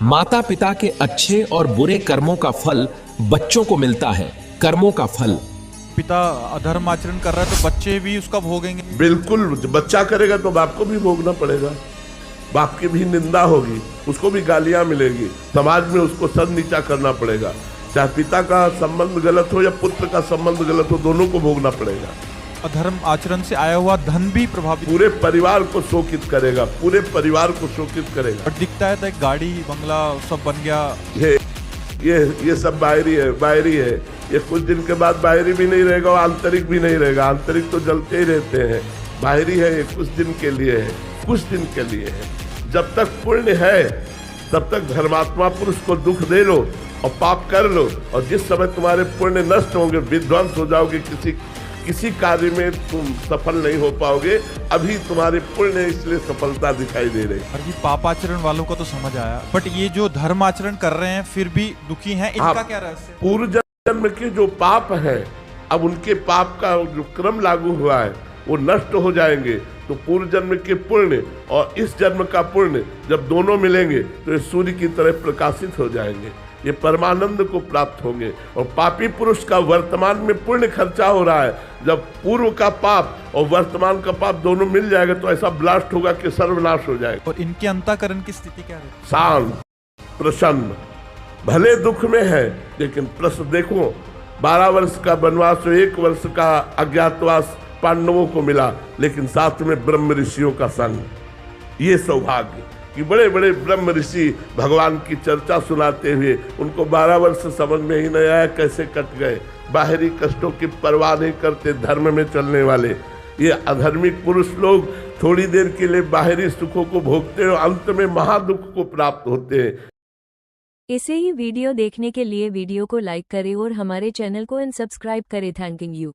माता पिता के अच्छे और बुरे कर्मों का फल बच्चों को मिलता है। कर्मों का फल, पिता अधर्म आचरण कर रहा है तो बच्चे भी उसका भोगेंगे। बिल्कुल, बच्चा करेगा तो बाप को भी भोगना पड़ेगा, बाप की भी निंदा होगी, उसको भी गालियां मिलेगी, समाज में उसको सर नीचा करना पड़ेगा। चाहे पिता का संबंध गलत हो या पुत्र का संबंध गलत हो, दोनों को भोगना पड़ेगा। अधर्म आचरण से आया हुआ धन भी प्रभावित, पूरे परिवार को शोकित करेगा, पूरे परिवार को शोकित करेगा। और दिखता है तो गाड़ी बंगला सब बन गया। ये सब बाहरी है, बाहरी है। ये कुछ दिन के बाद बाहरी भी नहीं रहेगा और आंतरिक भी नहीं रहेगा। आंतरिक तो जलते ही रहते हैं, बाहरी है ये कुछ दिन के लिए है, कुछ दिन के लिए है। जब तक पुण्य है तब तक धर्मात्मा पुरुष को दुख दे लो और पाप कर लो, और जिस समय तुम्हारे पुण्य नष्ट होंगे, विध्वंस हो जाओगे, किसी कार्य में तुम सफल नहीं हो पाओगे। अभी तुम्हारे पुण्य इसलिए सफलता दिखाई दे रही। और ये पापाचरण वालों को तो समझ आया, बट ये जो धर्म आचरण कर रहे हैं फिर भी दुखी हैं, इनका क्या रहस्य? पूर्व जन्म के जो पाप है, अब उनके पाप का जो क्रम लागू हुआ है वो नष्ट हो जाएंगे। तो पूर्व जन्म के पुण्य और इस जन्म का पुण्य जब दोनों मिलेंगे तो ये सूर्य की तरह प्रकाशित हो जाएंगे, ये परमानंद को प्राप्त होंगे। और पापी पुरुष का वर्तमान में पुण्य खर्चा हो रहा है, जब पूर्व का पाप और वर्तमान का पाप दोनों मिल जाएगा तो ऐसा ब्लास्ट होगा कि सर्वनाश हो जाएगा। और इनके अंतःकरण की स्थिति क्या है? शांत, प्रसन्न, भले दुख में है लेकिन प्रसन्न। देखो 12 वर्ष का वनवास, 1 वर्ष का अज्ञातवास पांडवों को मिला, लेकिन साथ में ब्रह्म ऋषियों का संग। ये सौभाग्य कि बड़े बड़े ब्रह्म ऋषि भगवान की चर्चा सुनाते हुए उनको 12 वर्ष समझ में ही नहीं आया कैसे कट गए। बाहरी कष्टों की परवाह नहीं करते धर्म में चलने वाले ये अधर्मिक पुरुष लोग थोड़ी देर के लिए बाहरी सुखों को भोगते हैं और अंत में महादुख को प्राप्त होते हैं। ऐसे ही वीडियो देखने के लिए वीडियो को लाइक करें और हमारे चैनल को सब्सक्राइब करें। Thank you.